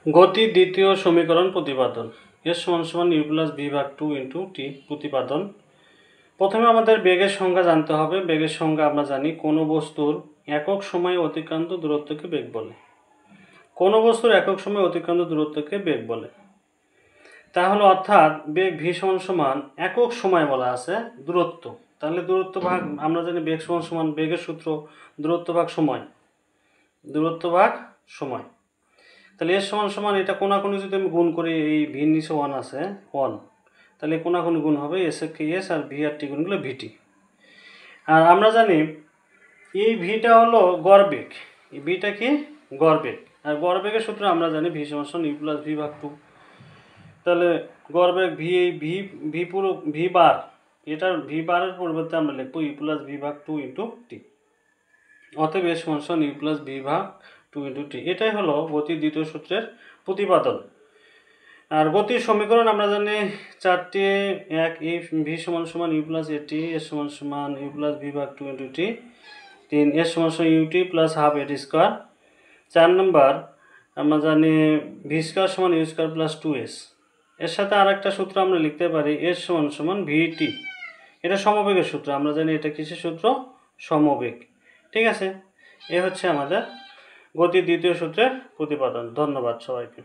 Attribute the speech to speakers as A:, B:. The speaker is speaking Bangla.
A: গতির দ্বিতীয় সমীকরণ প্রতিপাদন। এস সমান সমান ইউ প্লাস ভি ভাগ 2 ইন্টু টি প্রতিপাদন। প্রথমে আমাদের বেগের সংজ্ঞা জানতে হবে। বেগের সংজ্ঞা আমরা জানি কোনো বস্তুর একক সময়ে অতিক্রান্ত দূরত্বকে বেগ বলে। কোনো বস্তুর একক সময়ে অতিক্রান্ত দূরত্বকে বেগ বলে। তাহলে অর্থাৎ বেগ ভি সমান সমান একক সময় বলা আছে দূরত্ব। তাহলে দূরত্ব ভাগ আমরা জানি বেগ সমান সমান বেগের সূত্র দূরত্ব ভাগ সময়। দূরত্ব ভাগ সময়। তাহলে এর সমান সমান এটা কোনাকুনি যদি আমি গুণ করি, এই ভি নিচে 1 আছে 1, তাহলে কোনাকুনি গুণ হবে এস কে এস আর ভি আর টি গুণ করলে ভিটি। আর আমরা জানি এই ভিটা হলো গড় বেগ, এই ভিটা কি গড় বেগ। আর গড় বেগের সূত্র আমরা জানি ভি সমান সমান ইউ প্লাস ভি ভাগ 2। তাহলে গড় বেগ ভি, এই ভি ভি পুরো ভি বার, এটার ভি বারের পরিবর্তে আমরা লিখবো ইউ প্লাস ভি ভাগ 2 ইন্টু টি। অতএব এস সমান সমান ইউ প্লাস ভি ভাগ 2 ইন্টু টি। এটাই হলো গতির দ্বিতীয় সূত্রের প্রতিপাদন। আর গতির সমীকরণ আমরা জানি চারটি। এক, এই ভি সমান সমান ইউ প্লাস এটি, এস সমান সমান ইউ প্লাস ভি ভাগ 2 ইন্টু টি। 3, এস সমান সমান ইউটি প্লাস হাফ এটি স্কোয়ার। 4 নম্বর আমরা জানি ভি স্কোয়ার সমান ইউ স্কোয়ার প্লাস 2s। এর সাথে আর একটা সূত্র আমরা লিখতে পারি এস সমান সমান ভিটি। এটা সমবেগের সূত্র, আমরা জানি এটা কিসের সূত্র? সমবেগ। ঠিক আছে, এ হচ্ছে আমাদের গতির দ্বিতীয় সূত্রের প্রতিপাদন। ধন্যবাদ সবাইকে।